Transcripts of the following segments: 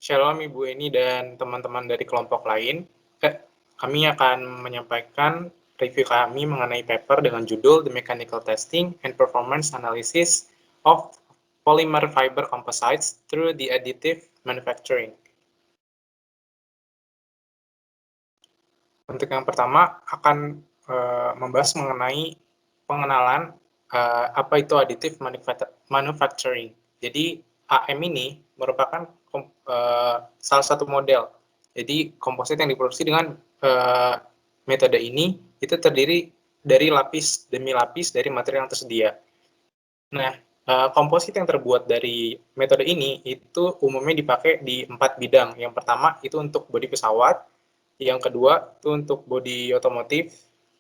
Shalom Ibu Eni dan teman-teman dari kelompok lain. Kami akan menyampaikan review kami mengenai paper dengan judul The Mechanical Testing and Performance Analysis of Polymer Fiber Composites through the Additive Manufacturing. Untuk yang pertama akan membahas mengenai pengenalan apa itu additive manufacturing. Jadi AM ini merupakan salah satu model. Jadi komposit yang diproduksi dengan metode ini itu terdiri dari lapis demi lapis dari material yang tersedia. Nah, komposit yang terbuat dari metode ini itu umumnya dipakai di 4 bidang. Yang pertama itu untuk bodi pesawat, yang kedua itu untuk bodi otomotif,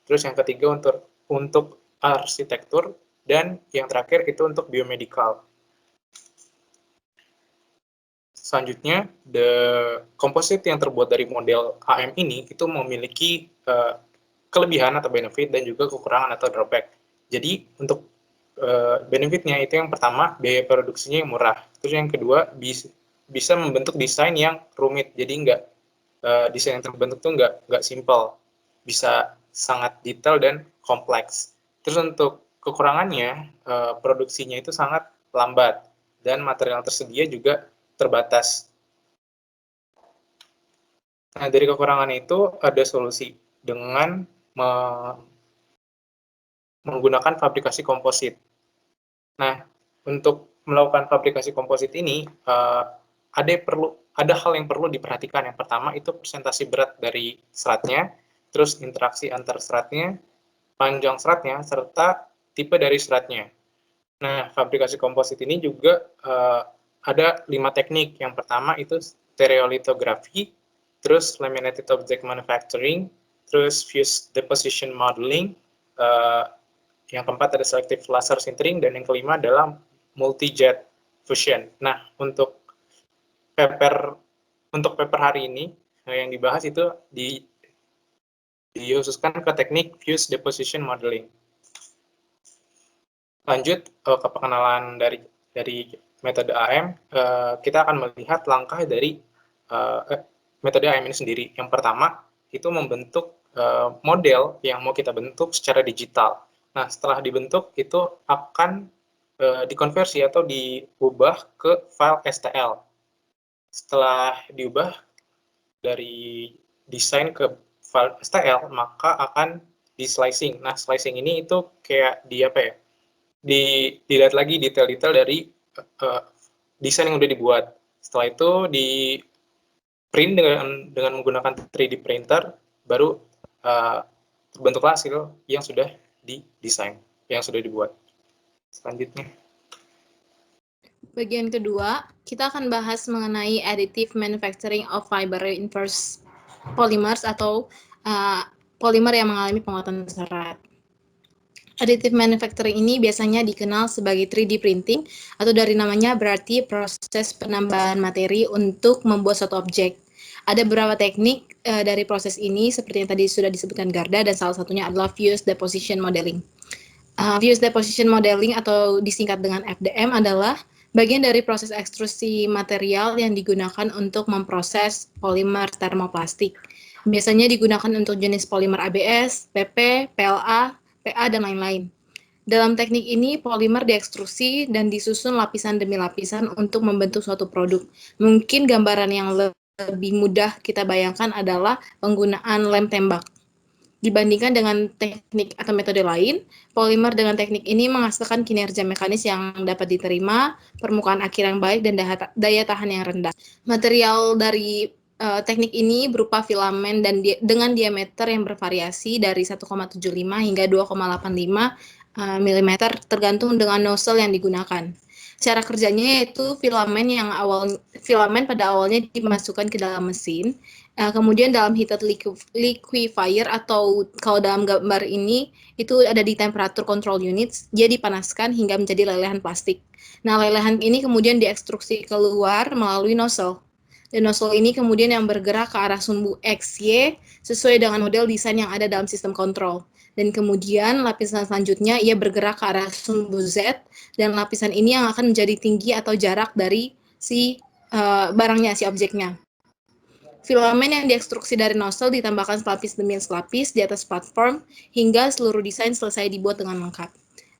terus yang ketiga untuk arsitektur, dan yang terakhir itu untuk biomedical. Selanjutnya, komposit yang terbuat dari model AM ini itu memiliki kelebihan atau benefit dan juga kekurangan atau drawback. Jadi untuk benefitnya itu yang pertama biaya produksinya yang murah, terus yang kedua bisa membentuk desain yang rumit, jadi desain yang terbentuk tuh nggak simple, bisa sangat detail dan kompleks. Terus untuk kekurangannya produksinya itu sangat lambat dan material tersedia juga terbatas. Nah, dari kekurangan itu ada solusi dengan menggunakan fabrikasi komposit. Nah, untuk melakukan fabrikasi komposit ini ada hal yang perlu diperhatikan. Yang pertama itu presentasi berat dari seratnya, terus interaksi antar seratnya, panjang seratnya, serta tipe dari seratnya. Nah, fabrikasi komposit ini juga ada 5 teknik. Yang pertama itu stereolitografi, terus laminated object manufacturing, terus fused deposition modeling, yang keempat ada selective laser sintering, dan yang kelima adalah multi-jet fusion. Nah, untuk paper hari ini yang dibahas itu dikhususkan ke teknik fused deposition modeling. Lanjut ke pengenalan dari metode AM, kita akan melihat langkah dari metode AM ini sendiri. Yang pertama itu membentuk model yang mau kita bentuk secara digital. Nah, setelah dibentuk itu akan dikonversi atau diubah ke file STL. Setelah diubah dari desain ke file STL, maka akan di slicing. Nah, slicing ini itu kayak dilihat lagi detail-detail dari desain yang udah dibuat. Setelah itu di print dengan menggunakan 3D printer, baru terbentuklah hasil yang sudah didesain, yang sudah dibuat. Selanjutnya. Bagian kedua, kita akan bahas mengenai additive manufacturing of fiber reinforced polymers atau polimer yang mengalami penguatan serat. Additive manufacturing ini biasanya dikenal sebagai 3D printing atau dari namanya berarti proses penambahan materi untuk membuat suatu objek. Ada beberapa teknik dari proses ini seperti yang tadi sudah disebutkan Garda, dan salah satunya adalah fused deposition modeling. Fused deposition modeling atau disingkat dengan FDM adalah bagian dari proses ekstrusi material yang digunakan untuk memproses polimer termoplastik. Biasanya digunakan untuk jenis polimer ABS, PP, PLA, PA, dan lain-lain. Dalam teknik ini, polimer diekstrusi dan disusun lapisan demi lapisan untuk membentuk suatu produk. Mungkin gambaran yang lebih mudah kita bayangkan adalah penggunaan lem tembak. Dibandingkan dengan teknik atau metode lain, polimer dengan teknik ini menghasilkan kinerja mekanis yang dapat diterima, permukaan akhir yang baik, dan daya tahan yang rendah. Material dari teknik ini berupa filamen dan dengan diameter yang bervariasi dari 1,75 hingga 2,85 mm tergantung dengan nozzle yang digunakan. Cara kerjanya yaitu filamen pada awalnya dimasukkan ke dalam mesin, kemudian dalam heated liquefier atau kalau dalam gambar ini itu ada di temperatur control units, dia dipanaskan hingga menjadi lelehan plastik. Nah, lelehan ini kemudian diekstruksi keluar melalui nozzle. Dan nozzle ini kemudian yang bergerak ke arah sumbu X, Y, sesuai dengan model desain yang ada dalam sistem kontrol. Dan kemudian lapisan selanjutnya ia bergerak ke arah sumbu Z, dan lapisan ini yang akan menjadi tinggi atau jarak dari si barangnya, si objeknya. Filamen yang diekstruksi dari nozzle ditambahkan selapis demi selapis di atas platform hingga seluruh desain selesai dibuat dengan lengkap.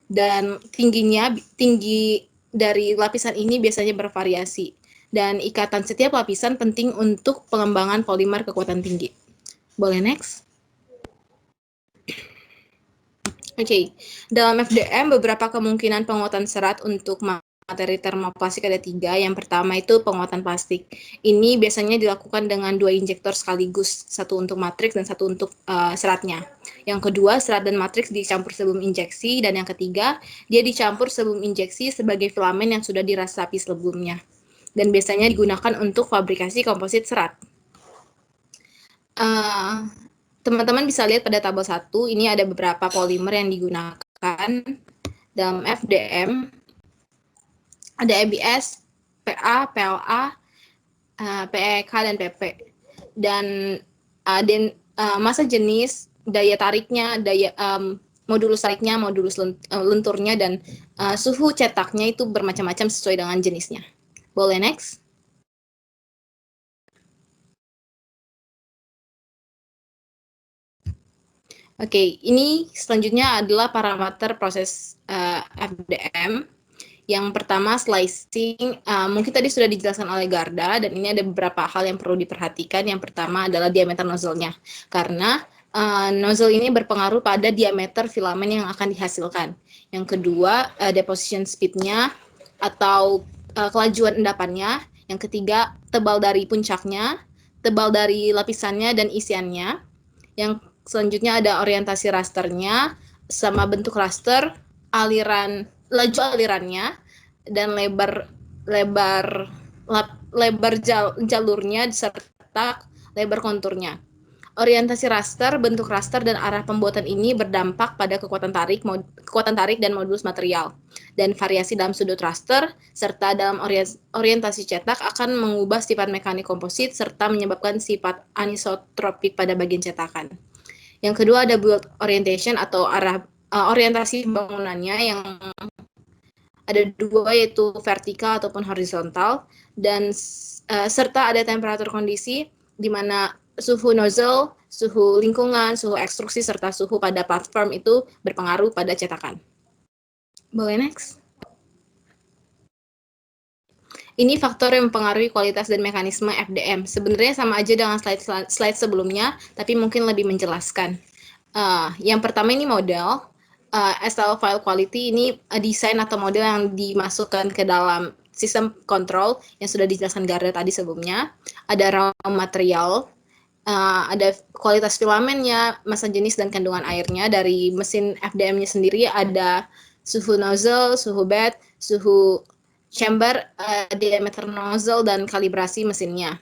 Dan tinggi dari lapisan ini biasanya bervariasi. Dan ikatan setiap lapisan penting untuk pengembangan polimer kekuatan tinggi. Boleh next? Oke, dalam FDM beberapa kemungkinan penguatan serat untuk materi termoplastik ada 3. Yang pertama itu penguatan plastik. Ini biasanya dilakukan dengan 2 injektor sekaligus, satu untuk matriks dan satu untuk seratnya. Yang kedua, serat dan matriks dicampur sebelum injeksi, dan yang ketiga, dia dicampur sebelum injeksi sebagai filamen yang sudah dirasapi sebelumnya. Dan biasanya digunakan untuk fabrikasi komposit serat. Teman-teman bisa lihat pada tabel 1, ini ada beberapa polimer yang digunakan dalam FDM. Ada ABS, PA, PLA, PEK, dan PP. Dan massa jenis, daya tariknya, modulus tariknya, modulus lenturnya, dan suhu cetaknya itu bermacam-macam sesuai dengan jenisnya. Boleh next? Oke, ini selanjutnya adalah parameter proses FDM. Yang pertama, slicing. Mungkin tadi sudah dijelaskan oleh Garda, dan ini ada beberapa hal yang perlu diperhatikan. Yang pertama adalah diameter nozzle-nya, karena nozzle ini berpengaruh pada diameter filamen yang akan dihasilkan. Yang kedua, deposition speed-nya atau kelajuan endapannya. Yang ketiga, tebal dari puncaknya, tebal dari lapisannya dan isiannya. Yang selanjutnya ada orientasi rasternya, sama bentuk raster, laju alirannya, dan lebar jalurnya serta lebar konturnya. Orientasi raster, bentuk raster, dan arah pembuatan ini berdampak pada kekuatan tarik dan modulus material. Dan variasi dalam sudut raster serta dalam orientasi cetak akan mengubah sifat mekanik komposit serta menyebabkan sifat anisotropik pada bagian cetakan. Yang kedua ada build orientation atau arah orientasi bangunannya, yang ada 2, yaitu vertikal ataupun horizontal, dan serta ada temperatur kondisi di mana suhu nozzle, suhu lingkungan, suhu ekstruksi, serta suhu pada platform itu berpengaruh pada cetakan. Boleh next? Ini faktor yang mempengaruhi kualitas dan mekanisme FDM. Sebenarnya sama aja dengan slide sebelumnya, tapi mungkin lebih menjelaskan. Yang pertama ini model. STL file quality ini desain atau model yang dimasukkan ke dalam sistem kontrol yang sudah dijelaskan Garda tadi sebelumnya. Ada raw material, ada kualitas filamennya, massa jenis, dan kandungan airnya. Dari mesin FDM-nya sendiri ada suhu nozzle, suhu bed, suhu chamber, diameter nozzle, dan kalibrasi mesinnya.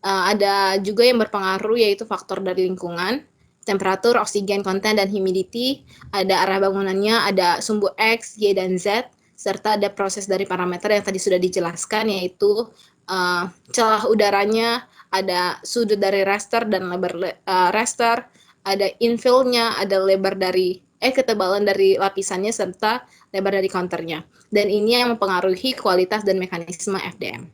Ada juga yang berpengaruh, yaitu faktor dari lingkungan, temperatur, oksigen content, dan humidity, ada arah bangunannya, ada sumbu X, Y, dan Z, serta ada proses dari parameter yang tadi sudah dijelaskan, yaitu celah udaranya, ada sudut dari raster dan lebar raster, ada infill-nya, ada lebar dari ketebalan dari lapisannya, serta lebar dari counternya. Dan ini yang mempengaruhi kualitas dan mekanisme FDM.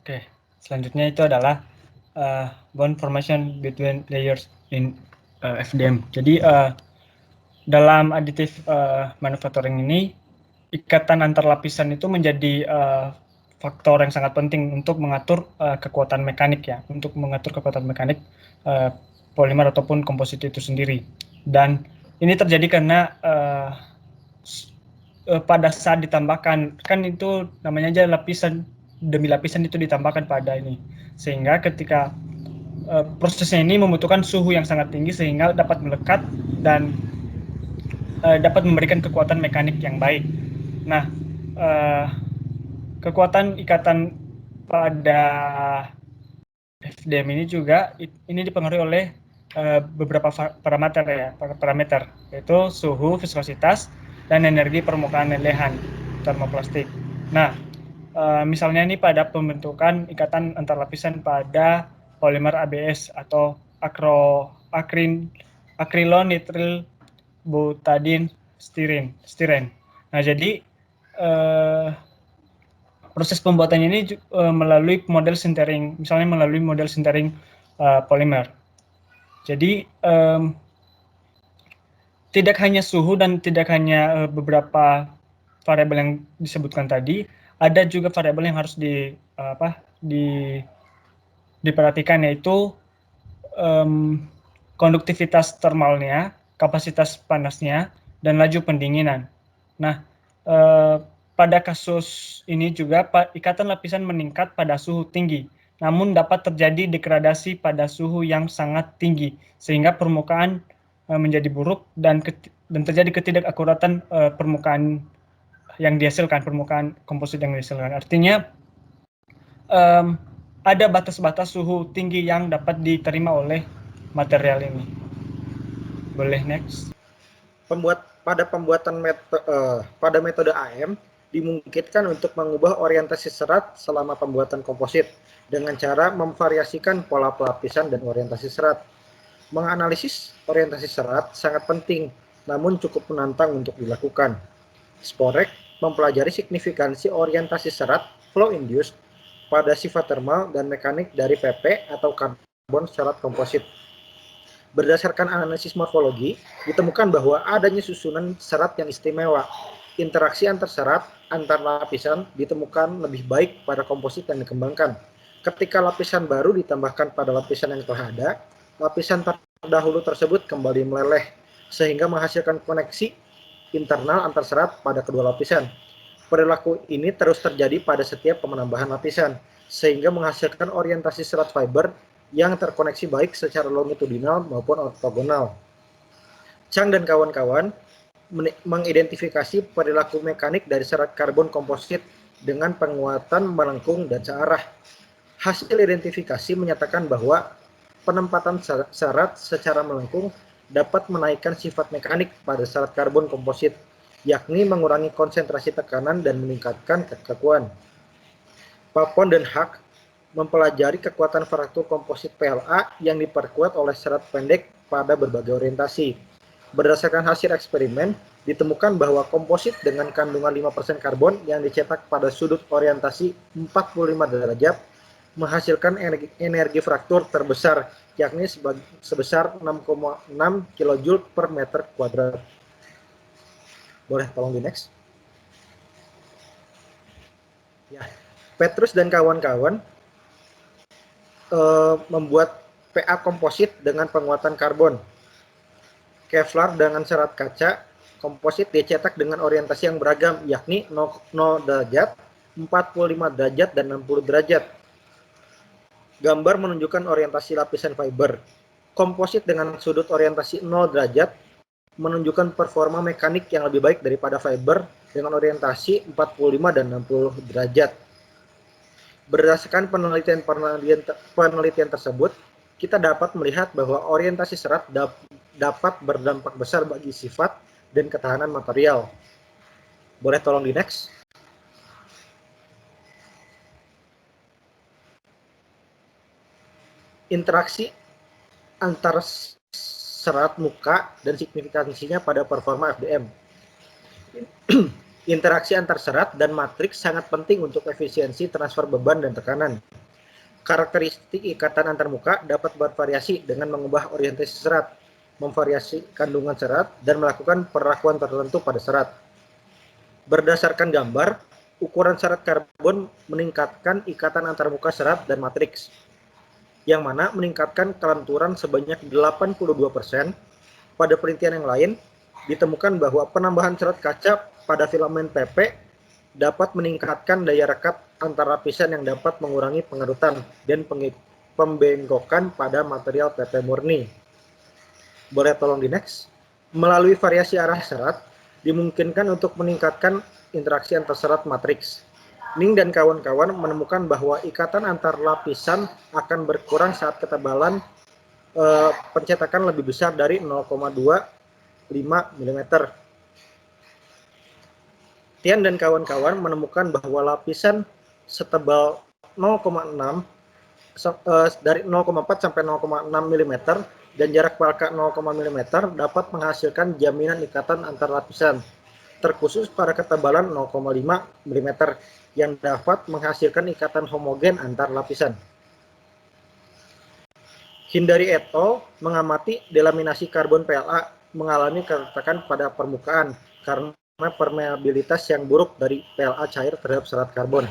Oke, selanjutnya itu adalah bond formation between layers in FDM. Jadi dalam additive manufacturing ini, ikatan antar lapisan itu menjadi faktor yang sangat penting untuk mengatur kekuatan mekanik ya, untuk mengatur kekuatan mekanik polimer ataupun komposit itu sendiri. Dan ini terjadi karena pada saat ditambahkan, kan itu namanya aja lapisan demi lapisan itu ditambahkan pada ini, sehingga ketika prosesnya ini membutuhkan suhu yang sangat tinggi sehingga dapat melekat dan dapat memberikan kekuatan mekanik yang baik. Nah, kekuatan ikatan pada FDM ini juga ini dipengaruhi oleh beberapa parameter, yaitu suhu, viskositas, dan energi permukaan lelehan termoplastik. Nah, misalnya ini pada pembentukan ikatan antar lapisan pada polimer ABS atau acrylic akrilonitril butadin stiren. Nah, jadi proses pembuatannya ini melalui model sintering, misalnya melalui model sintering polimer. Jadi tidak hanya suhu dan tidak hanya beberapa variabel yang disebutkan tadi, ada juga variabel yang harus diperhatikan, yaitu konduktivitas termalnya, kapasitas panasnya, dan laju pendinginan. Nah, pada kasus ini juga ikatan lapisan meningkat pada suhu tinggi, namun dapat terjadi degradasi pada suhu yang sangat tinggi, sehingga permukaan menjadi buruk dan terjadi ketidakakuratan permukaan yang dihasilkan, permukaan komposit yang dihasilkan. Artinya ada batas-batas suhu tinggi yang dapat diterima oleh material ini. Boleh next. Pada metode AM dimungkinkan untuk mengubah orientasi serat selama pembuatan komposit dengan cara memvariasikan pola pelapisan dan orientasi serat. Menganalisis orientasi serat sangat penting, namun cukup menantang untuk dilakukan. Sporek mempelajari signifikansi orientasi serat flow induced pada sifat termal dan mekanik dari PP atau karbon serat komposit. Berdasarkan analisis morfologi, ditemukan bahwa adanya susunan serat yang istimewa. Interaksi antar serat antar lapisan ditemukan lebih baik pada komposit yang dikembangkan. Ketika lapisan baru ditambahkan pada lapisan yang telah ada, lapisan terdahulu tersebut kembali meleleh, sehingga menghasilkan koneksi internal antar serat pada kedua lapisan. Perilaku ini terus terjadi pada setiap penambahan lapisan, sehingga menghasilkan orientasi serat fiber yang terkoneksi baik secara longitudinal maupun ortogonal. Chang dan kawan-kawan mengidentifikasi perilaku mekanik dari serat karbon komposit dengan penguatan melengkung dan searah. Hasil identifikasi menyatakan bahwa penempatan serat secara melengkung dapat menaikkan sifat mekanik pada serat karbon komposit, yakni mengurangi konsentrasi tekanan dan meningkatkan kekakuan. Papon dan Hak mempelajari kekuatan fraktur komposit PLA yang diperkuat oleh serat pendek pada berbagai orientasi. Berdasarkan hasil eksperimen, ditemukan bahwa komposit dengan kandungan 5% karbon yang dicetak pada sudut orientasi 45 derajat menghasilkan energi fraktur terbesar, yakni sebesar 6,6 kJ per meter kuadrat. Boleh tolong di next. Ya, Petrus dan kawan-kawan membuat PA komposit dengan penguatan karbon. Kevlar dengan serat kaca komposit dicetak dengan orientasi yang beragam, yakni 0 derajat, 45 derajat, dan 60 derajat. Gambar menunjukkan orientasi lapisan fiber. Komposit dengan sudut orientasi 0 derajat menunjukkan performa mekanik yang lebih baik daripada fiber dengan orientasi 45 dan 60 derajat. Berdasarkan penelitian tersebut, kita dapat melihat bahwa orientasi serat dapat berdampak besar bagi sifat dan ketahanan material. Boleh tolong di next. Interaksi antar serat muka dan signifikansinya pada performa FDM. Interaksi antar serat dan matriks sangat penting untuk efisiensi transfer beban dan tekanan. Karakteristik ikatan antar muka dapat bervariasi dengan mengubah orientasi serat, memvariasi kandungan serat, dan melakukan perlakuan tertentu pada serat. Berdasarkan gambar, ukuran serat karbon meningkatkan ikatan antar muka serat dan matriks, yang mana meningkatkan kelenturan sebanyak 82%. Pada penelitian yang lain, ditemukan bahwa penambahan serat kaca pada filamen PP dapat meningkatkan daya rekat antar lapisan yang dapat mengurangi pengerutan dan pembengkokan pada material PP murni. Boleh tolong di next. Melalui variasi arah serat, dimungkinkan untuk meningkatkan interaksi antar serat matriks. Ning dan kawan-kawan menemukan bahwa ikatan antar lapisan akan berkurang saat ketebalan pencetakan lebih besar dari 0,25 mm. Tian dan kawan-kawan menemukan bahwa lapisan setebal 0,6 dari 0,4 sampai 0,6 mm dan jarak PLK 0, mm dapat menghasilkan jaminan ikatan antar lapisan, terkhusus pada ketebalan 0,5 mm yang dapat menghasilkan ikatan homogen antar lapisan. Hindari et al. Mengamati delaminasi karbon PLA mengalami keretakan pada permukaan karena permeabilitas yang buruk dari PLA cair terhadap serat karbon.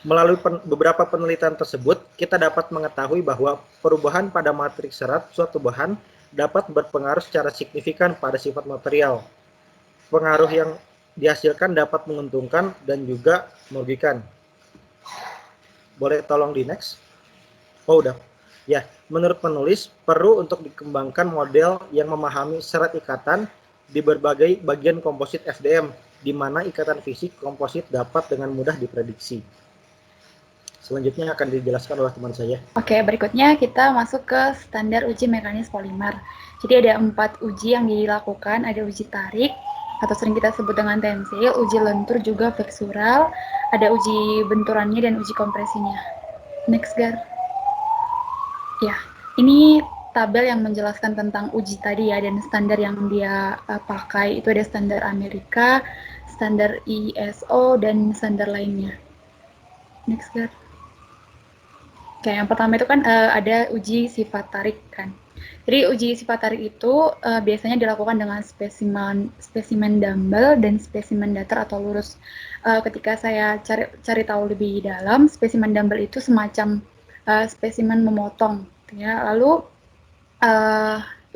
Melalui beberapa penelitian tersebut, kita dapat mengetahui bahwa perubahan pada matriks serat suatu bahan dapat berpengaruh secara signifikan pada sifat material. Pengaruh yang dihasilkan dapat menguntungkan dan juga merugikan. Boleh tolong di next? Oh, udah. Ya, menurut penulis, perlu untuk dikembangkan model yang memahami serat ikatan di berbagai bagian komposit FDM, di mana ikatan fisik komposit dapat dengan mudah diprediksi. Selanjutnya akan dijelaskan oleh teman saya. Oke, berikutnya kita masuk ke standar uji mekanis polimer. Jadi ada 4 uji yang dilakukan, ada uji tarik, atau sering kita sebut dengan tensil, uji lentur juga flexural, ada uji benturannya dan uji kompresinya. Next, Gar. Ya, ini tabel yang menjelaskan tentang uji tadi ya, dan standar yang dia pakai itu ada standar Amerika, standar ISO, dan standar lainnya. Next, Gar. Oke, yang pertama itu kan ada uji sifat tarik kan. Jadi uji sifat tarik itu biasanya dilakukan dengan spesimen dumbbell dan spesimen datar atau lurus. Ketika saya cari tahu lebih dalam, spesimen dumbbell itu semacam spesimen memotong. Ya. Lalu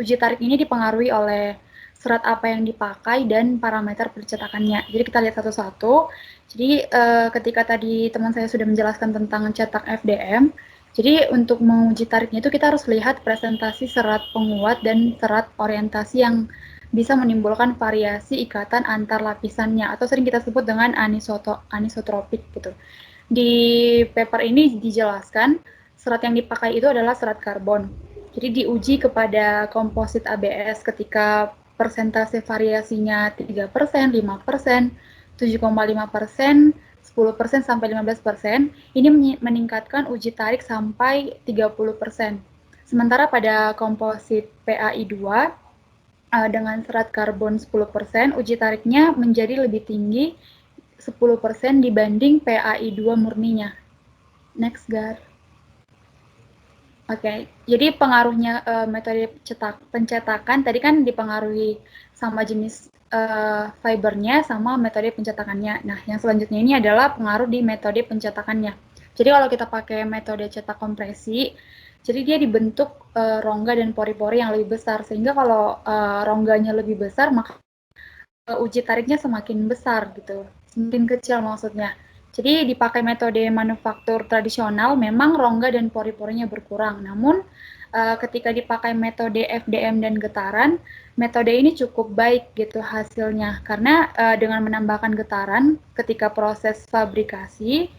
uji tarik ini dipengaruhi oleh serat apa yang dipakai dan parameter percetakannya. Jadi kita lihat satu-satu. Jadi ketika tadi teman saya sudah menjelaskan tentang cetak FDM, jadi untuk menguji tariknya itu kita harus lihat presentasi serat penguat dan serat orientasi yang bisa menimbulkan variasi ikatan antar lapisannya atau sering kita sebut dengan anisotropik gitu. Di paper ini dijelaskan serat yang dipakai itu adalah serat karbon. Jadi diuji kepada komposit ABS ketika persentase variasinya 3%, 5%, 7,5%, 10% sampai 15%, ini meningkatkan uji tarik sampai 30%. Sementara pada komposit PAI2 dengan serat karbon 10%, uji tariknya menjadi lebih tinggi 10% dibanding PAI2 murninya. Next, Gar. Oke, jadi pengaruhnya metode pencetakan tadi kan dipengaruhi sama jenis fibernya sama metode pencetakannya. Nah, yang selanjutnya ini adalah pengaruh di metode pencetakannya. Jadi kalau kita pakai metode cetak kompresi, jadi dia dibentuk rongga dan pori-pori yang lebih besar, sehingga kalau rongganya lebih besar, maka uji tariknya semakin besar gitu, semakin kecil maksudnya. Jadi dipakai metode manufaktur tradisional, memang rongga dan pori-porinya berkurang. Namun ketika dipakai metode FDM dan getaran, metode ini cukup baik gitu hasilnya. Karena dengan menambahkan getaran, ketika proses fabrikasi,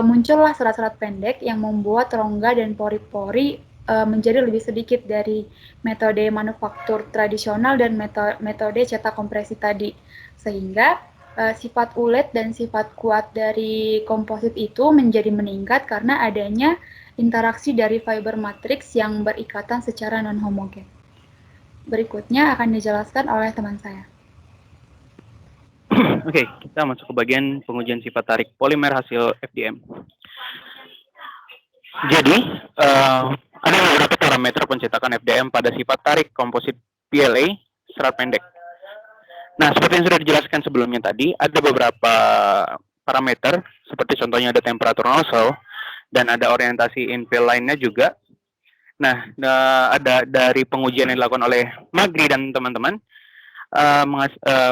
muncullah serat-serat pendek yang membuat rongga dan pori-pori menjadi lebih sedikit dari metode manufaktur tradisional dan metode cetak kompresi tadi. Sehingga sifat ulet dan sifat kuat dari komposit itu menjadi meningkat karena adanya interaksi dari fiber matriks yang berikatan secara non-homogen. Berikutnya akan dijelaskan oleh teman saya. Oke, kita masuk ke bagian pengujian sifat tarik polimer hasil FDM. Jadi, ada beberapa parameter pencetakan FDM pada sifat tarik komposit PLA serat pendek. Nah, seperti yang sudah dijelaskan sebelumnya tadi, ada beberapa parameter, seperti contohnya ada temperatur nozzle, dan ada orientasi infill lainnya juga. Nah, ada dari pengujian yang dilakukan oleh Magri dan teman-teman,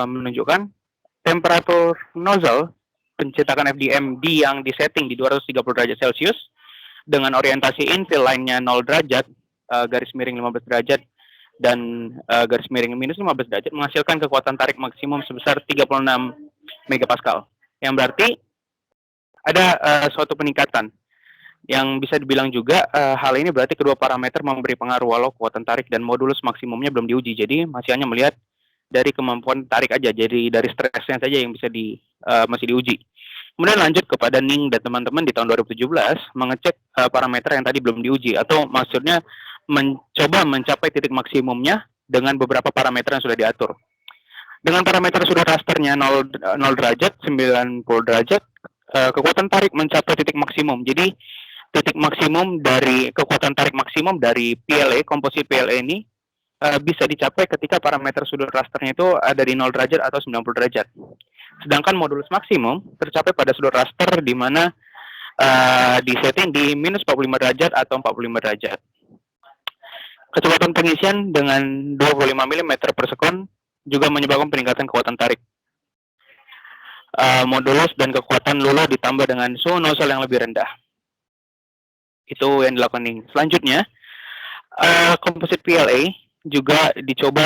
menunjukkan temperatur nozzle pencetakan FDM yang disetting di 230 derajat Celcius, dengan orientasi infill lainnya 0 derajat, garis miring 15 derajat, dan garis miring minus 15 derajat menghasilkan kekuatan tarik maksimum sebesar 36 megapascal. Yang berarti ada suatu peningkatan. Yang bisa dibilang juga hal ini berarti kedua parameter memberi pengaruh walau kekuatan tarik dan modulus maksimumnya belum diuji. Jadi masih hanya melihat dari kemampuan tarik aja, jadi dari stresnya saja yang bisa masih diuji. Kemudian lanjut kepada Ning dan teman-teman di tahun 2017 mengecek parameter yang tadi belum diuji, atau maksudnya mencoba mencapai titik maksimumnya dengan beberapa parameter yang sudah diatur. Dengan parameter sudut rasternya 0 derajat, 90 derajat, kekuatan tarik mencapai titik maksimum. Jadi titik maksimum dari kekuatan tarik maksimum dari PLA, komposit PLA ini bisa dicapai ketika parameter sudut rasternya itu ada di 0 derajat atau 90 derajat. Sedangkan modulus maksimum tercapai pada sudut raster di mana disetting di minus 45 derajat atau 45 derajat. Kecepatan pengisian dengan 25 mm per sekon juga menyebabkan peningkatan kekuatan tarik. Modulus dan kekuatan luluh ditambah dengan suhu nozzle yang lebih rendah. Itu yang dilakukan ini. Selanjutnya, komposit PLA juga dicoba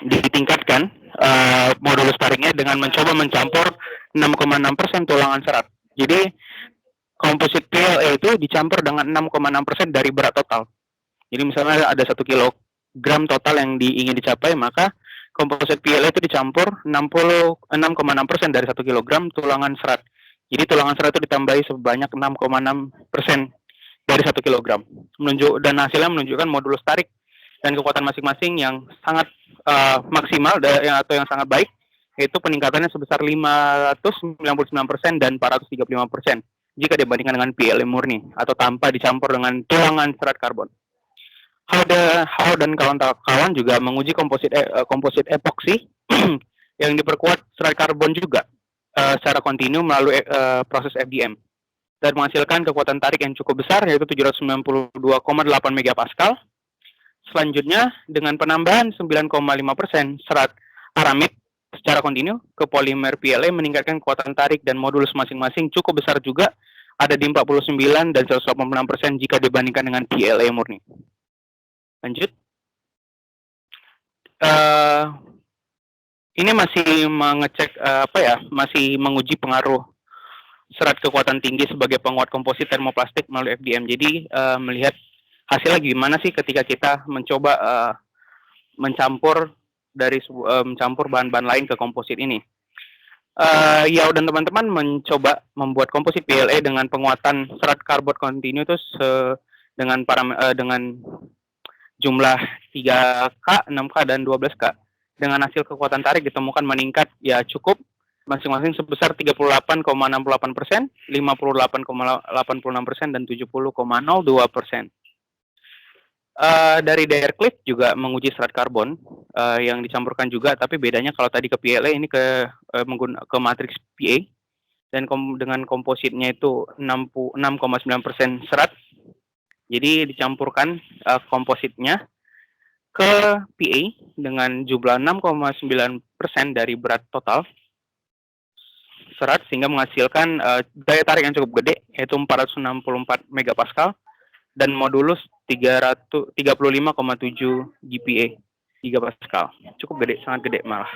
ditingkatkan modulus tariknya dengan mencoba mencampur 6,6% tulangan serat. Jadi komposit PLA itu dicampur dengan 6,6% dari berat total. Jadi misalnya ada 1 kilogram total yang ingin dicapai, maka komposit PLA itu dicampur 6,6% dari 1 kilogram tulangan serat. Jadi tulangan serat itu ditambahi sebanyak 6,6% dari 1 kilogram. Dan hasilnya menunjukkan modulus tarik dan kekuatan masing-masing yang sangat maksimal atau yang sangat baik, yaitu peningkatannya sebesar 599% dan 435% jika dibandingkan dengan PLA murni atau tanpa dicampur dengan tulangan serat karbon. Howe dan kawan-kawan juga menguji komposit epoksi yang diperkuat serat karbon juga secara kontinu melalui proses FDM dan menghasilkan kekuatan tarik yang cukup besar, yaitu 792,8 megapascal. Selanjutnya, dengan penambahan 9,5% serat aramid secara kontinu ke polimer PLA meningkatkan kekuatan tarik dan modulus masing-masing cukup besar juga, ada di 49 dan 186% jika dibandingkan dengan PLA murni. Lanjut. Ini masih mengecek masih menguji pengaruh serat kekuatan tinggi sebagai penguat komposit termoplastik melalui FDM. Jadi melihat hasilnya gimana sih ketika kita mencoba mencampur bahan-bahan lain ke komposit ini. Yao dan teman-teman mencoba membuat komposit PLA dengan penguatan serat karbon kontinu itu dengan jumlah 3K, 6K, dan 12K. Dengan hasil kekuatan tarik ditemukan meningkat ya cukup masing-masing sebesar 38,68%, 58,86%, dan 70,02%. Dari Daircliffe juga menguji serat karbon yang dicampurkan juga, tapi bedanya kalau tadi ke PLA, ini ke matriks PA, dan dengan kompositnya itu 6,9% serat. Jadi dicampurkan kompositnya ke PA dengan jumlah 6,9% dari berat total serat, sehingga menghasilkan daya tarik yang cukup gede, yaitu 464 megapascal dan modulus 35,7 gigapascal. Cukup gede, sangat gede malah.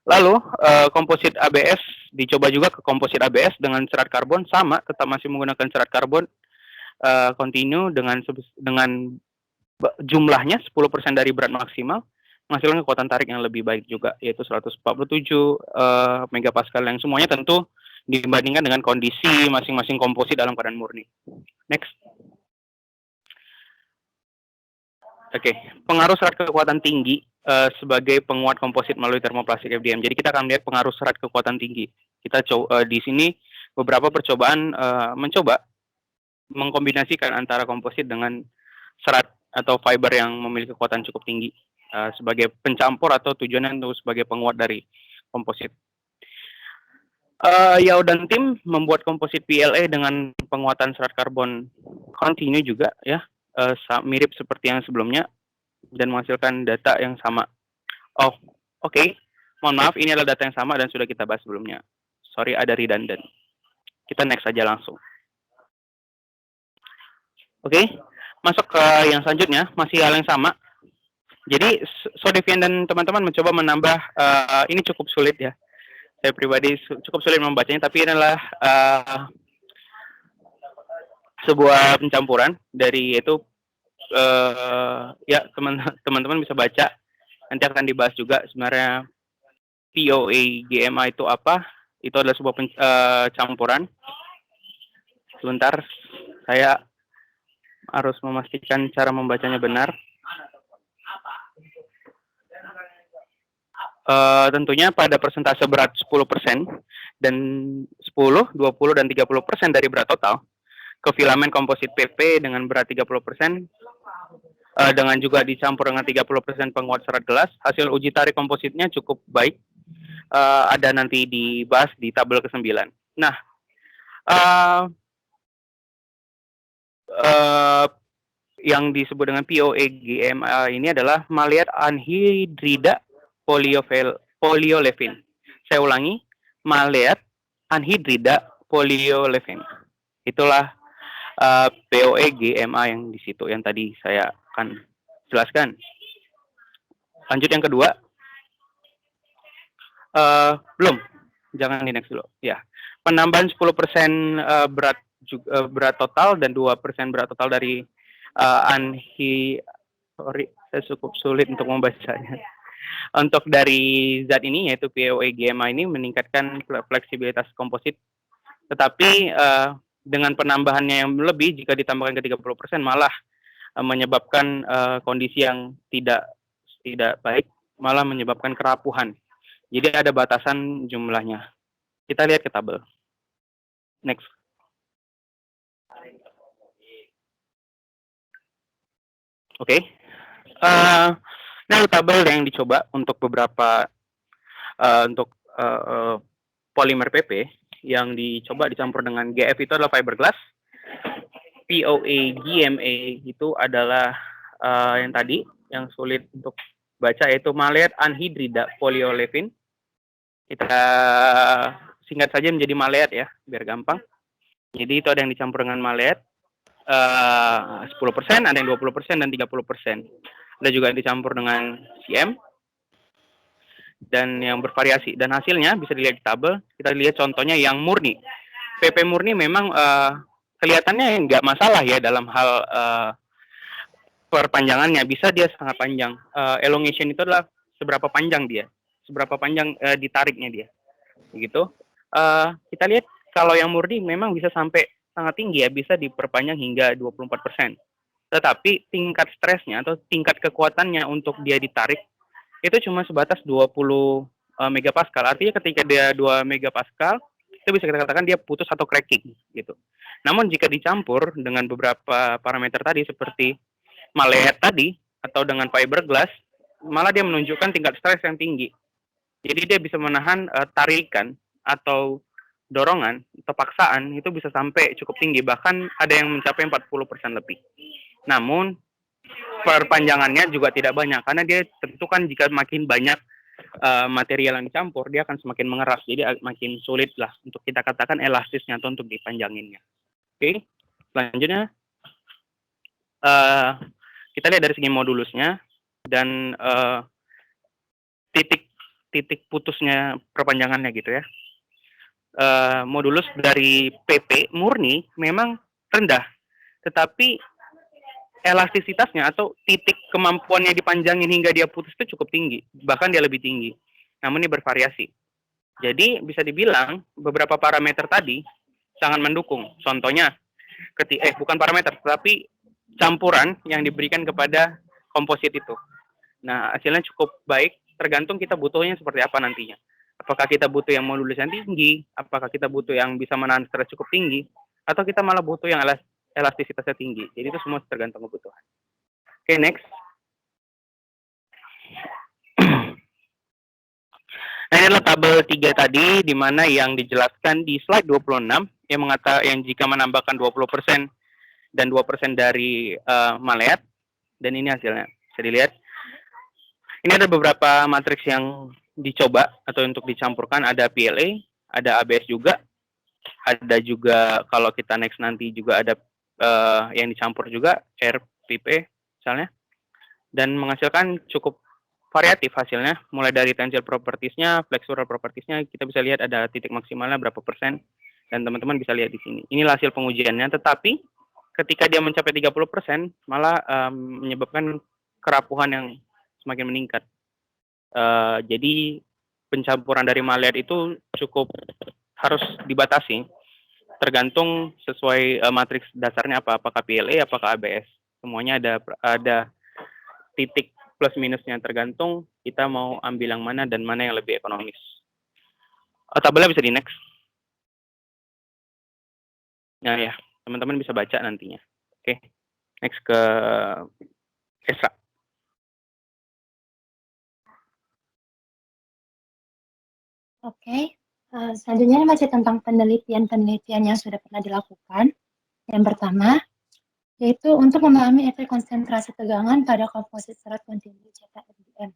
Lalu komposit ABS dicoba juga ke komposit ABS dengan serat karbon sama, tetap masih menggunakan serat karbon kontinu dengan jumlahnya 10% dari berat maksimal, menghasilkan kekuatan tarik yang lebih baik juga, yaitu 147 megapascal, yang semuanya tentu dibandingkan dengan kondisi masing-masing komposit dalam keadaan murni. Next. Oke, pengaruh serat kekuatan tinggi sebagai penguat komposit melalui termoplastik FDM. Jadi kita akan melihat pengaruh serat kekuatan tinggi. Kita di sini beberapa percobaan mencoba mengkombinasikan antara komposit dengan serat atau fiber yang memiliki kekuatan cukup tinggi sebagai pencampur atau tujuannya untuk sebagai penguat dari komposit. Yao dan tim membuat komposit PLA dengan penguatan serat karbon kontinu juga ya, mirip seperti yang sebelumnya dan menghasilkan data yang sama. Oke. Mohon maaf, ini adalah data yang sama dan sudah kita bahas sebelumnya. Sorry, ada redundant. Kita next saja langsung. Oke, masuk ke yang selanjutnya, masih hal yang sama. Jadi, Sodevian dan teman-teman mencoba menambah, ini cukup sulit ya. Saya pribadi cukup sulit membacanya, tapi ini adalah sebuah pencampuran dari itu, ya teman-teman bisa baca, nanti akan dibahas juga sebenarnya POA GMA itu apa? Itu adalah sebuah campuran. Sebentar, saya harus memastikan cara membacanya benar. Tentunya pada persentase berat 10% dan 10, 20, dan 30% dari berat total, ke filamen komposit PP dengan berat 30%, dengan juga dicampur dengan 30% penguat serat gelas, hasil uji tarik kompositnya cukup baik. Ada nanti dibahas di tabel ke-9. Nah, yang disebut dengan POA-GMA ini adalah maleat anhidrida polyolefin. Saya ulangi, maleat anhidrida polyolefin. Itulah POA-GMA yang di situ yang tadi saya akan jelaskan. Lanjut yang kedua. Belum, jangan di next dulu. Ya, penambahan 10% berat total dan 2% berat total dari saya cukup sulit untuk membacanya. Untuk dari zat ini, yaitu POA-GMA ini meningkatkan fleksibilitas komposit, tetapi dengan penambahannya yang lebih, jika ditambahkan ke 30%, malah menyebabkan kondisi yang tidak baik, malah menyebabkan kerapuhan. Jadi ada batasan jumlahnya. Kita lihat ke tabel. Next. Oke. Nah, tabel yang dicoba untuk beberapa polimer PP yang dicoba dicampur dengan GF itu adalah fiberglass. POA GMA itu adalah yang tadi yang sulit untuk baca, yaitu maleat anhidrida polyolefin. Kita singkat saja menjadi maleat ya, biar gampang. Jadi itu ada yang dicampur dengan maleat 10%, ada yang 20%, dan 30%. Ada juga yang dicampur dengan CM dan yang bervariasi. Dan hasilnya bisa dilihat di tabel. Kita lihat contohnya yang murni. PP murni memang kelihatannya nggak masalah ya dalam hal perpanjangannya. Bisa dia sangat panjang. Elongation itu adalah seberapa panjang dia, seberapa panjang ditariknya dia. Begitu. Kita lihat kalau yang murni memang bisa sampai sangat tinggi ya, bisa diperpanjang hingga 24%. Tetapi tingkat stresnya atau tingkat kekuatannya untuk dia ditarik itu cuma sebatas 20 megapascal. Artinya ketika dia 2 megapascal, itu bisa kita katakan dia putus atau cracking gitu. Namun jika dicampur dengan beberapa parameter tadi seperti maleat tadi atau dengan fiberglass, malah dia menunjukkan tingkat stres yang tinggi. Jadi dia bisa menahan tarikan atau dorongan atau paksaan itu bisa sampai cukup tinggi, bahkan ada yang mencapai 40% lebih. Namun perpanjangannya juga tidak banyak, karena dia tentu kan jika makin banyak material yang dicampur, dia akan semakin mengeras, jadi makin sulit lah untuk kita katakan elastisnya atau untuk dipanjanginnya. Oke, selanjutnya kita lihat dari segi modulusnya dan titik putusnya perpanjangannya gitu ya. Modulus dari PP murni memang rendah, tetapi elastisitasnya atau titik kemampuannya dipanjangin hingga dia putus itu cukup tinggi, bahkan dia lebih tinggi. Namun ini bervariasi. Jadi bisa dibilang beberapa parameter tadi sangat mendukung. Contohnya, bukan parameter, tetapi campuran yang diberikan kepada komposit itu. Nah, hasilnya cukup baik, tergantung kita butuhnya seperti apa nantinya. Apakah kita butuh yang modulus yang tinggi, apakah kita butuh yang bisa menahan stres cukup tinggi, atau kita malah butuh yang elastisitasnya tinggi. Jadi itu semua tergantung kebutuhan. Oke, next. Nah, ini adalah tabel 3 tadi, di mana yang dijelaskan di slide 26, yang jika menambahkan 20% dan 2% dari maleat, dan ini hasilnya. Bisa dilihat. Ini ada beberapa matriks yang dicoba atau untuk dicampurkan, ada PLA, ada ABS juga, ada juga kalau kita next nanti juga ada yang dicampur juga RPP misalnya, dan menghasilkan cukup variatif hasilnya, mulai dari tensile propertiesnya, flexural propertiesnya, kita bisa lihat ada titik maksimalnya berapa persen, dan teman-teman bisa lihat di sini. Inilah hasil pengujiannya, tetapi ketika dia mencapai 30%, malah menyebabkan kerapuhan yang semakin meningkat. Jadi pencampuran dari maleat itu cukup harus dibatasi, tergantung sesuai matriks dasarnya apakah PLA, apakah ABS. Semuanya ada titik plus minusnya, tergantung kita mau ambil yang mana dan mana yang lebih ekonomis. Tabelnya bisa di next. Nah ya, teman-teman bisa baca nantinya. Oke, next ke Esra. Oke, selanjutnya masih tentang penelitian yang sudah pernah dilakukan. Yang pertama, yaitu untuk memahami efek konsentrasi tegangan pada komposit serat kontinu cetak FDM.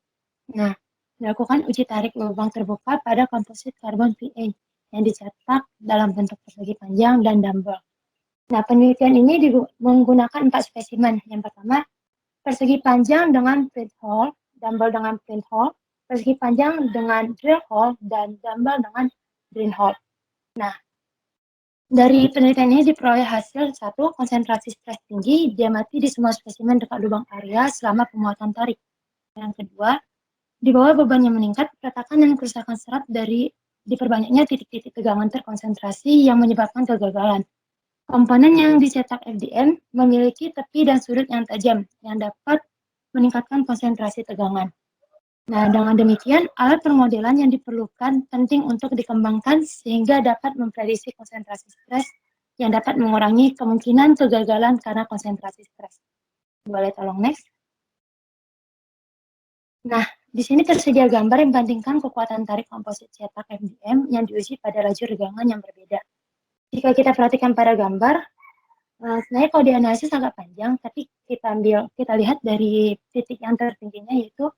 Nah, dilakukan uji tarik lubang terbuka pada komposit karbon PA yang dicetak dalam bentuk persegi panjang dan dumbbell. Nah, penelitian ini menggunakan 4 spesimen. Yang pertama, persegi panjang dengan flint hole, dumbbell dengan flint hole, persegi panjang dengan drill hole, dan dumbbell dengan drain hole. Nah, dari penelitian ini diperoleh hasil satu, konsentrasi stres tinggi diamati di semua spesimen dekat lubang area selama pemuatan tarik. Yang kedua, di bawah beban yang meningkat, keretakan dan kerusakan serat dari diperbanyaknya titik-titik tegangan terkonsentrasi yang menyebabkan kegagalan. Komponen yang dicetak FDM memiliki tepi dan sudut yang tajam yang dapat meningkatkan konsentrasi tegangan. Nah, dengan demikian, alat permodelan yang diperlukan penting untuk dikembangkan sehingga dapat memprediksi konsentrasi stres yang dapat mengurangi kemungkinan kegagalan karena konsentrasi stres. Boleh tolong next? Nah, di sini tersedia gambar yang membandingkan kekuatan tarik komposit cetak FDM yang diuji pada lajur regangan yang berbeda. Jika kita perhatikan pada gambar, sebenarnya kalau dianalisis agak panjang, tapi kita lihat dari titik yang tertingginya yaitu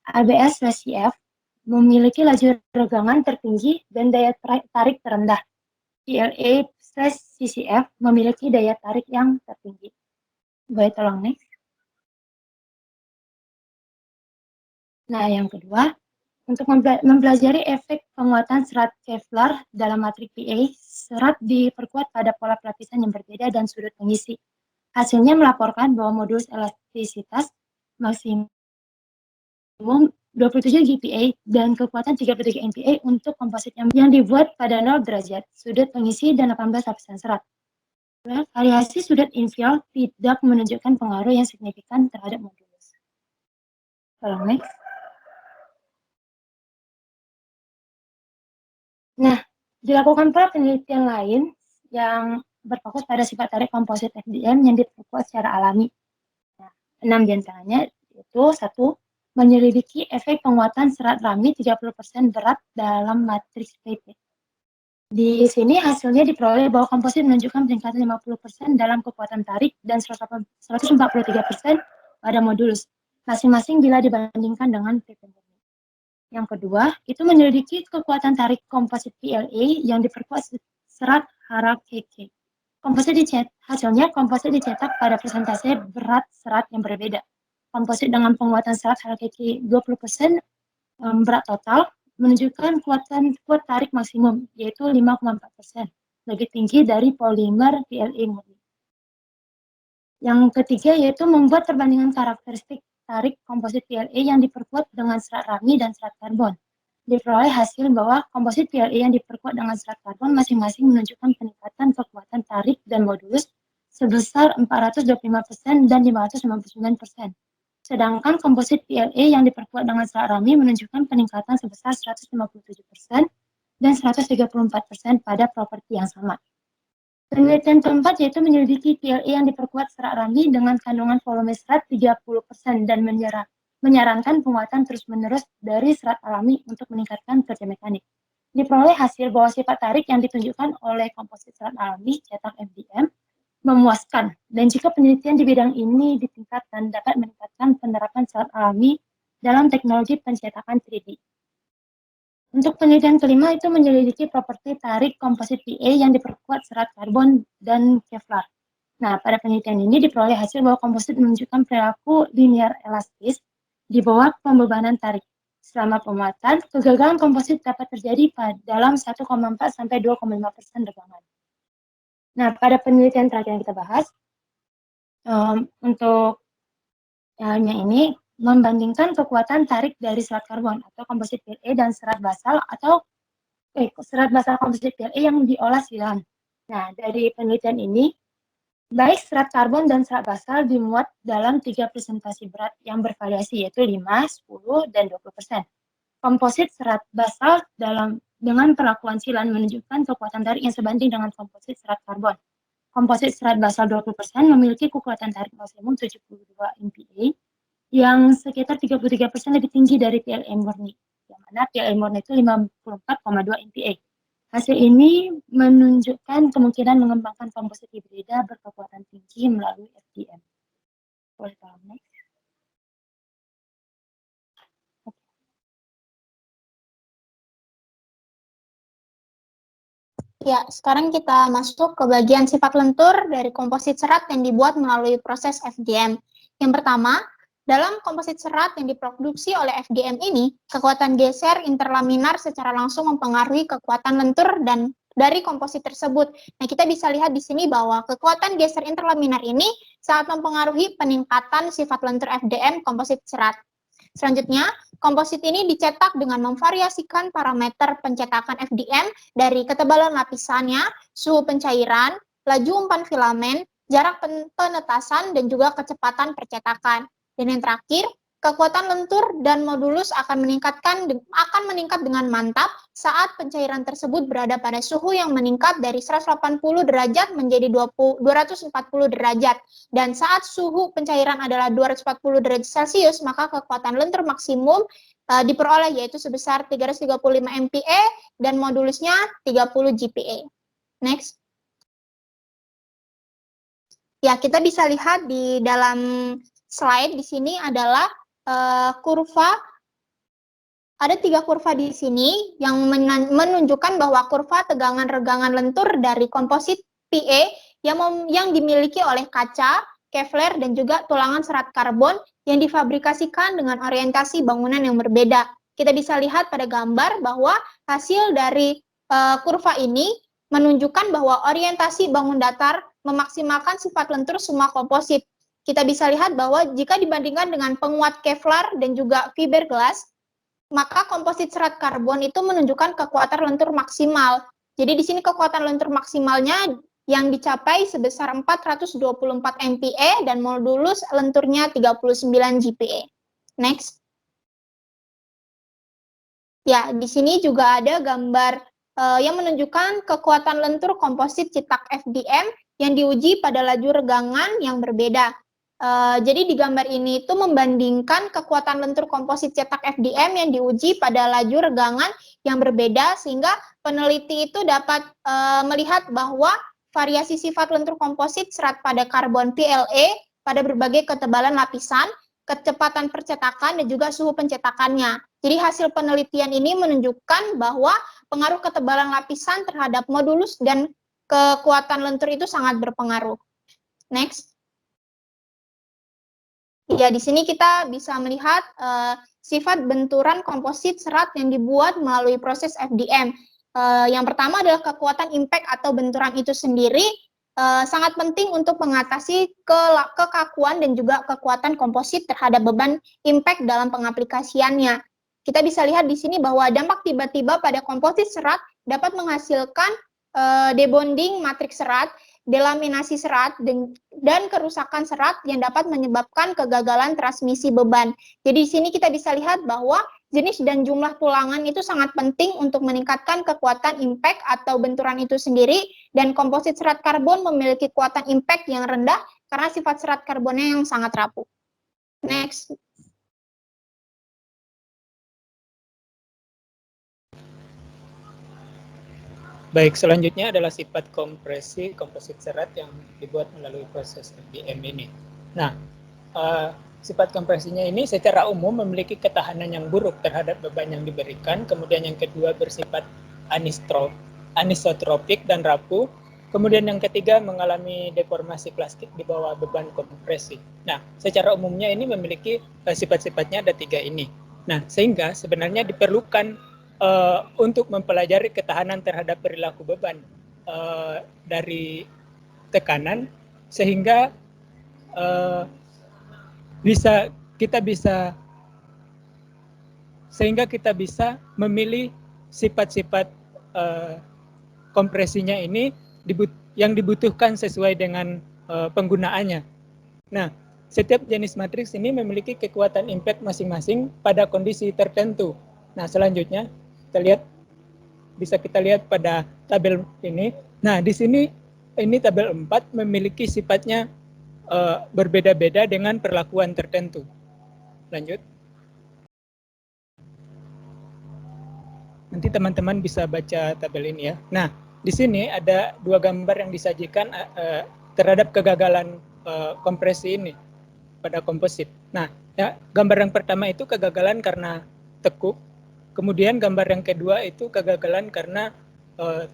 ABS/CF memiliki lajur regangan tertinggi dan daya tarik terendah. PLA/CCF memiliki daya tarik yang tertinggi. Boleh tolong next? Nah, yang kedua, untuk mempelajari efek penguatan serat Kevlar dalam matrik PA, serat diperkuat pada pola pelapisan yang berbeda dan sudut pengisi. Hasilnya melaporkan bahwa modulus elastisitas maksimum 27 GPa dan kekuatan 33 MPa untuk komposit yang dibuat pada 0 derajat, sudut pengisi dan 18 lapisan serat. Variasi sudut infill tidak menunjukkan pengaruh yang signifikan terhadap modulus. Tolong next. Nah, dilakukan pula penelitian lain yang berfokus pada sifat tarik komposit FDM yang diperkuat secara alami. Nah, 6 diantaranya yaitu 1. Menyelidiki efek penguatan serat rami 30% berat dalam matriks PP. Di sini hasilnya diperoleh bahwa komposit menunjukkan peningkatan 50% dalam kekuatan tarik dan 143% pada modulus, masing-masing bila dibandingkan dengan PP. Yang kedua, itu menyelidiki kekuatan tarik komposit PLA yang diperkuat serat HRKK. Hasilnya komposit dicetak pada persentase berat serat yang berbeda. Komposit dengan penguatan serat HRKK 20% berat total menunjukkan kuat tarik maksimum, yaitu 5,4%, lebih tinggi dari polimer PLA murni. Yang ketiga yaitu membuat perbandingan karakteristik tarik komposit PLA yang diperkuat dengan serat rami dan serat karbon. Diperoleh hasil bahwa komposit PLA yang diperkuat dengan serat karbon masing-masing menunjukkan peningkatan kekuatan tarik dan modulus sebesar 425% dan 599%. Sedangkan komposit PLA yang diperkuat dengan serat rami menunjukkan peningkatan sebesar 157% dan 134% pada properti yang sama. Penelitian keempat yaitu menyelidiki PLA yang diperkuat serat rami dengan kandungan volume serat 30% dan menyarankan penguatan terus-menerus dari serat alami untuk meningkatkan kerja mekanik. Diperoleh hasil bahwa sifat tarik yang ditunjukkan oleh komposit serat alami cetak FDM memuaskan, dan jika penelitian di bidang ini ditingkatkan dapat meningkatkan penerapan serat alami dalam teknologi pencetakan 3D. Untuk penelitian kelima itu menyelidiki properti tarik komposit PA yang diperkuat serat karbon dan Kevlar. Nah, pada penelitian ini diperoleh hasil bahwa komposit menunjukkan perilaku linear elastis di bawah pembebanan tarik. Selama pemuatan, kegagalan komposit dapat terjadi dalam 1,4 sampai 2,5% regangan. Nah, pada penelitian terakhir yang kita bahas, untuk yang ini membandingkan kekuatan tarik dari serat karbon atau komposit PLA dan serat basal atau serat basal komposit PLA yang diolah silang. Nah, dari penelitian ini, baik serat karbon dan serat basal dimuat dalam 3 presentasi berat yang bervariasi, yaitu 5, 10, dan 20%. Komposit serat basal dengan perlakuan silan menunjukkan kekuatan tarik yang sebanding dengan komposit serat karbon. Komposit serat basal 20% memiliki kekuatan tarik maksimum 72 MPa, yang sekitar 33% lebih tinggi dari PLA murni, yang mana PLA murni itu 54,2 MPa. Hasil ini menunjukkan kemungkinan mengembangkan komposit hibrida berkekuatan tinggi melalui FDM. Boleh tolong next. Ya, sekarang kita masuk ke bagian sifat lentur dari komposit serat yang dibuat melalui proses FDM. Yang pertama, dalam komposit serat yang diproduksi oleh FDM ini, kekuatan geser interlaminar secara langsung mempengaruhi kekuatan lentur dan dari komposit tersebut. Nah, kita bisa lihat di sini bahwa kekuatan geser interlaminar ini sangat mempengaruhi peningkatan sifat lentur FDM komposit serat. Selanjutnya, komposit ini dicetak dengan memvariasikan parameter pencetakan FDM dari ketebalan lapisannya, suhu pencairan, laju umpan filamen, jarak penetasan, dan juga kecepatan percetakan. Dan yang terakhir, kekuatan lentur dan modulus akan meningkat dengan mantap saat pencairan tersebut berada pada suhu yang meningkat dari 180 derajat menjadi 240 derajat. Dan saat suhu pencairan adalah 240 derajat Celcius, maka kekuatan lentur maksimum diperoleh yaitu sebesar 335 MPa dan modulusnya 30 GPa. Next. Ya, kita bisa lihat di dalam slide di sini adalah kurva. Ada 3 kurva di sini yang menunjukkan bahwa kurva tegangan regangan lentur dari komposit PA yang dimiliki oleh kaca, Kevlar, dan juga tulangan serat karbon yang difabrikasikan dengan orientasi bangunan yang berbeda. Kita bisa lihat pada gambar bahwa hasil dari kurva ini menunjukkan bahwa orientasi bangun datar memaksimalkan sifat lentur semua komposit. Kita bisa lihat bahwa jika dibandingkan dengan penguat Kevlar dan juga fiberglass, maka komposit serat karbon itu menunjukkan kekuatan lentur maksimal. Jadi di sini kekuatan lentur maksimalnya yang dicapai sebesar 424 MPa dan modulus lenturnya 39 GPa. Next. Ya, di sini juga ada gambar yang menunjukkan kekuatan lentur komposit cetak FDM yang diuji pada laju regangan yang berbeda. Jadi di gambar ini itu membandingkan kekuatan lentur komposit cetak FDM yang diuji pada laju regangan yang berbeda, sehingga peneliti itu dapat melihat bahwa variasi sifat lentur komposit serat pada karbon PLA pada berbagai ketebalan lapisan, kecepatan percetakan, dan juga suhu pencetakannya. Jadi hasil penelitian ini menunjukkan bahwa pengaruh ketebalan lapisan terhadap modulus dan kekuatan lentur itu sangat berpengaruh. Next. Ya, di sini kita bisa melihat sifat benturan komposit serat yang dibuat melalui proses FDM. Yang pertama adalah kekuatan impact atau benturan itu sendiri sangat penting untuk mengatasi kekakuan dan juga kekuatan komposit terhadap beban impact dalam pengaplikasiannya. Kita bisa lihat di sini bahwa dampak tiba-tiba pada komposit serat dapat menghasilkan debonding matriks serat, delaminasi serat, dan kerusakan serat yang dapat menyebabkan kegagalan transmisi beban. Jadi di sini kita bisa lihat bahwa jenis dan jumlah tulangan itu sangat penting untuk meningkatkan kekuatan impact atau benturan itu sendiri, dan komposit serat karbon memiliki kekuatan impact yang rendah karena sifat serat karbonnya yang sangat rapuh. Next. Baik, selanjutnya adalah sifat kompresi komposit serat yang dibuat melalui proses FDM ini. Nah, sifat kompresinya ini secara umum memiliki ketahanan yang buruk terhadap beban yang diberikan. Kemudian yang kedua bersifat anisotropik dan rapuh. Kemudian yang ketiga mengalami deformasi plastik di bawah beban kompresi. Nah, secara umumnya ini memiliki sifat-sifatnya ada 3 ini. Nah, sehingga sebenarnya diperlukan untuk mempelajari ketahanan terhadap perilaku beban dari tekanan, sehingga bisa kita bisa memilih sifat-sifat kompresinya ini yang dibutuhkan sesuai dengan penggunaannya. Nah, setiap jenis matriks ini memiliki kekuatan impact masing-masing pada kondisi tertentu. Nah, selanjutnya kita lihat pada tabel ini. Nah, di sini ini tabel 4 memiliki sifatnya berbeda-beda dengan perlakuan tertentu. Lanjut. Nanti teman-teman bisa baca tabel ini ya. Nah, di sini ada 2 gambar yang disajikan terhadap kegagalan kompresi ini pada komposit. Nah, ya, gambar yang pertama itu kegagalan karena tekuk. Kemudian gambar yang kedua itu kegagalan karena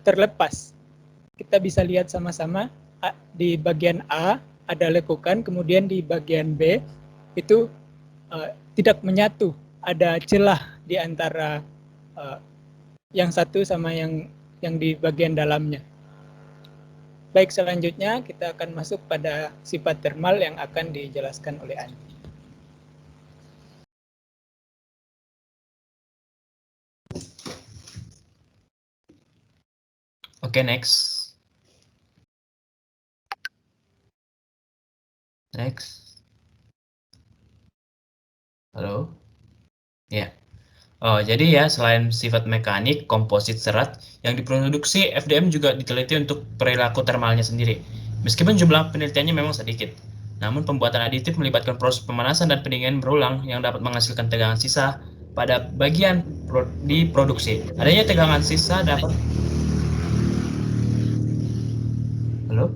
terlepas. Kita bisa lihat sama-sama di bagian A ada lekukan, kemudian di bagian B itu tidak menyatu, ada celah di antara yang satu sama yang di bagian dalamnya. Baik, selanjutnya kita akan masuk pada sifat termal yang akan dijelaskan oleh Andi. Oke, next. Halo? Ya. Jadi ya, selain sifat mekanik, komposit serat yang diproduksi, FDM juga diteliti untuk perilaku termalnya sendiri. Meskipun jumlah penelitiannya memang sedikit, namun pembuatan aditif melibatkan proses pemanasan dan pendinginan berulang yang dapat menghasilkan tegangan sisa pada bagian di produksi. Adanya tegangan sisa dapat... Halo?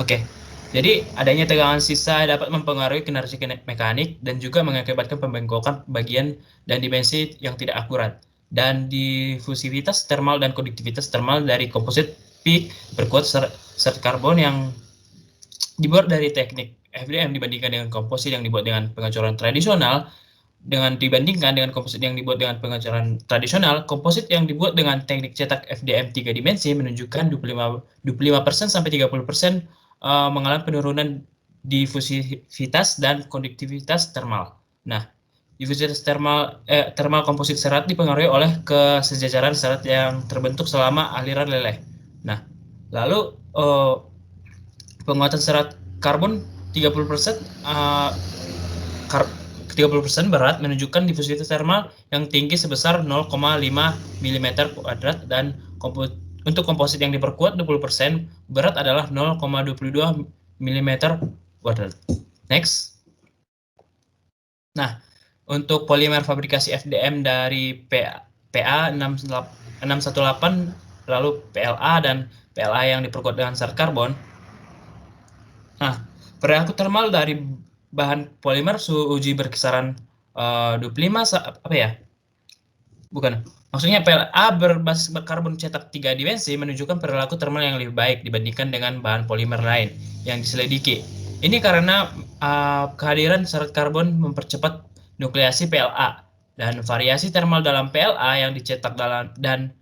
Oke. Jadi, adanya tegangan sisa dapat mempengaruhi kinerja mekanik dan juga mengakibatkan pembengkokan bagian dan dimensi yang tidak akurat. Dan difusivitas termal dan konduktivitas termal dari komposit PEEK berkuat serat karbon yang dibuat dari teknik FDM dibandingkan dengan komposit yang dibuat dengan pengecoran tradisional. Dibandingkan dengan komposit yang dibuat dengan pengecoran tradisional, komposit yang dibuat dengan teknik cetak FDM 3 dimensi menunjukkan 25% sampai 30% mengalami penurunan difusivitas dan konduktivitas termal. Nah, difusivitas termal komposit serat dipengaruhi oleh kesejajaran serat yang terbentuk selama aliran leleh. Nah, lalu penguatan serat karbon 30% berat menunjukkan difusivitas termal yang tinggi sebesar 0,5 mm kuadrat dan untuk komposit yang diperkuat 20% berat adalah 0,22 mm kuadrat. Next. Nah, untuk polimer fabrikasi FDM dari PA 618 lalu PLA dan PLA yang diperkuat dengan serat karbon. Nah, perilaku termal dari bahan polimer suhu uji berkisaran 25 Maksudnya PLA berbasis karbon cetak 3 dimensi menunjukkan perilaku termal yang lebih baik dibandingkan dengan bahan polimer lain yang diselidiki. Ini karena kehadiran serat karbon mempercepat nukleasi PLA dan variasi termal dalam PLA yang dicetak dan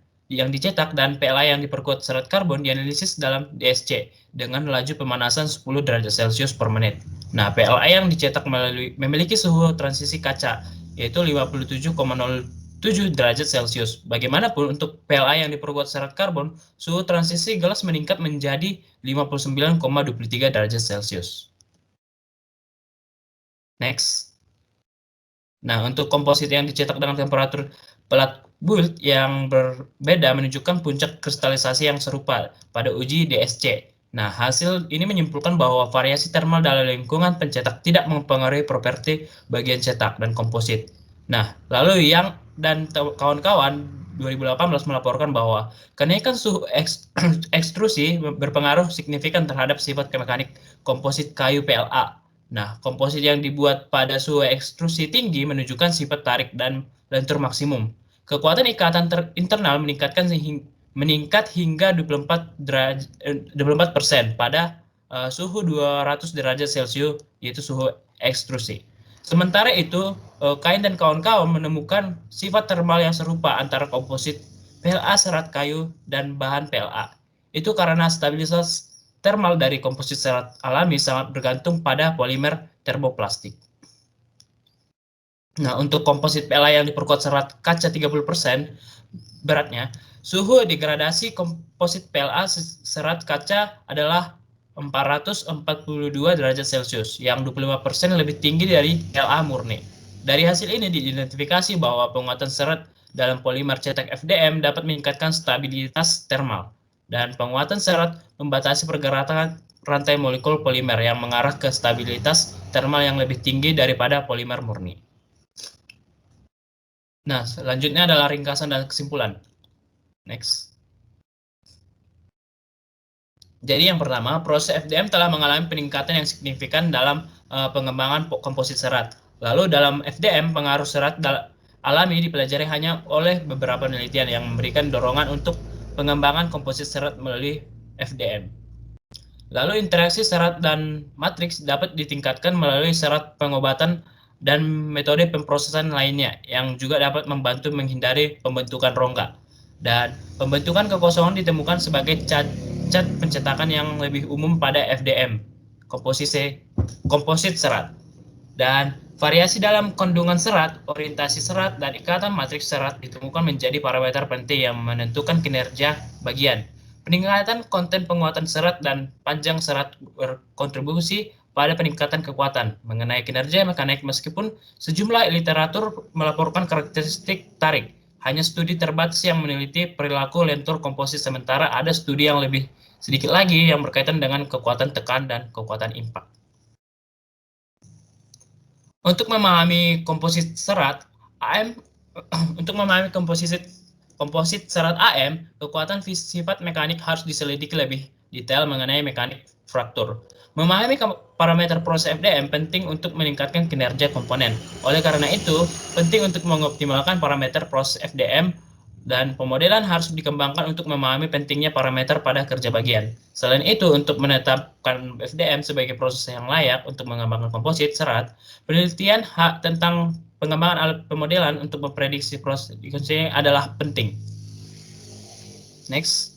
PLA yang diperkuat serat karbon dianalisis dalam DSC dengan laju pemanasan 10 derajat Celcius per menit. Nah, PLA yang dicetak memiliki suhu transisi kaca yaitu 57,07 derajat Celcius. Bagaimanapun untuk PLA yang diperkuat serat karbon, suhu transisi gelas meningkat menjadi 59,23 derajat Celcius. Next. Nah, untuk komposit yang dicetak dengan temperatur pelat bulat yang berbeda menunjukkan puncak kristalisasi yang serupa pada uji DSC. Nah, hasil ini menyimpulkan bahwa variasi termal dalam lingkungan pencetak tidak mempengaruhi properti bagian cetak dan komposit. Nah, lalu Yang dan kawan-kawan 2018 melaporkan bahwa kenaikan suhu ekstrusi berpengaruh signifikan terhadap sifat mekanik komposit kayu PLA. Nah, komposit yang dibuat pada suhu ekstrusi tinggi menunjukkan sifat tarik dan lentur maksimum. Kekuatan ikatan internal meningkat hingga 24% pada suhu 200 derajat Celcius, yaitu suhu ekstrusi. Sementara itu, Kain dan kawan-kawan menemukan sifat termal yang serupa antara komposit PLA serat kayu dan bahan PLA. Itu karena stabilitas thermal dari komposit serat alami sangat bergantung pada polimer termoplastik. Nah, untuk komposit PLA yang diperkuat serat kaca 30% beratnya, suhu degradasi komposit PLA serat kaca adalah 442 derajat Celcius, yang 25% lebih tinggi dari PLA murni. Dari hasil ini diidentifikasi bahwa penguatan serat dalam polimer cetak FDM dapat meningkatkan stabilitas termal, dan penguatan serat membatasi pergerakan rantai molekul polimer yang mengarah ke stabilitas termal yang lebih tinggi daripada polimer murni. Nah, selanjutnya adalah ringkasan dan kesimpulan. Next. Jadi yang pertama, proses FDM telah mengalami peningkatan yang signifikan dalam pengembangan komposit serat. Lalu dalam FDM, pengaruh serat alami dipelajari hanya oleh beberapa penelitian yang memberikan dorongan untuk pengembangan komposit serat melalui FDM. Lalu interaksi serat dan matriks dapat ditingkatkan melalui serat pengobatan dan metode pemrosesan lainnya yang juga dapat membantu menghindari pembentukan rongga. Dan pembentukan kekosongan ditemukan sebagai cacat pencetakan yang lebih umum pada FDM, komposit serat. Dan variasi dalam kandungan serat, orientasi serat, dan ikatan matriks serat ditemukan menjadi parameter penting yang menentukan kinerja bagian. Peningkatan konten penguatan serat dan panjang serat berkontribusi pada peningkatan kekuatan mengenai kinerja mekanik meskipun sejumlah literatur melaporkan karakteristik tarik. Hanya studi terbatas yang meneliti perilaku lentur komposit, sementara ada studi yang lebih sedikit lagi yang berkaitan dengan kekuatan tekan dan kekuatan impak. Untuk memahami komposit serat AM, komposit serat AM, kekuatan sifat mekanik harus diselidiki lebih detail mengenai mekanik fraktur. Memahami parameter proses FDM penting untuk meningkatkan kinerja komponen. Oleh karena itu, penting untuk mengoptimalkan parameter proses FDM, dan pemodelan harus dikembangkan untuk memahami pentingnya parameter pada kerja bagian. Selain itu, untuk menetapkan FDM sebagai proses yang layak untuk mengembangkan komposit serat, penelitian tentang pengembangan alat pemodelan untuk memprediksi proses adalah penting. Next.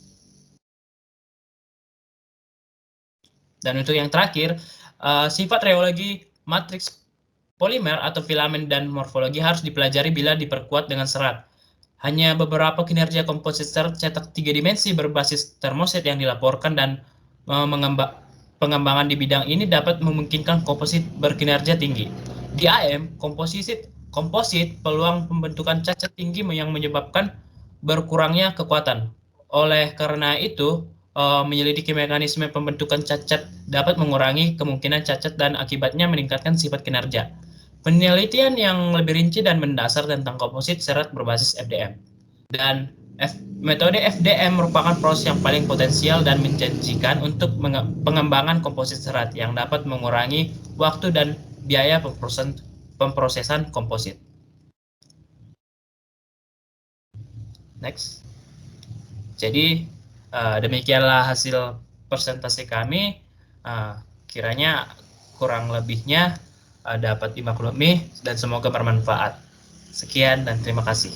Dan untuk yang terakhir, sifat reologi matriks polimer atau filamen dan morfologi harus dipelajari bila diperkuat dengan serat. Hanya beberapa kinerja komposit serat cetak 3 dimensi berbasis termoset yang dilaporkan, dan pengembangan di bidang ini dapat memungkinkan komposit berkinerja tinggi. Di AM, komposit peluang pembentukan cacat tinggi yang menyebabkan berkurangnya kekuatan. Oleh karena itu, menyelidiki mekanisme pembentukan cacat dapat mengurangi kemungkinan cacat dan akibatnya meningkatkan sifat kinerja. Penelitian yang lebih rinci dan mendasar tentang komposit serat berbasis FDM. Dan metode FDM merupakan proses yang paling potensial dan menjanjikan untuk pengembangan komposit serat yang dapat mengurangi waktu dan biaya pemrosesan komposit. Next. Jadi demikianlah hasil presentasi kami. Kiranya kurang lebihnya dapat dimaklumi dan semoga bermanfaat. Sekian dan terima kasih.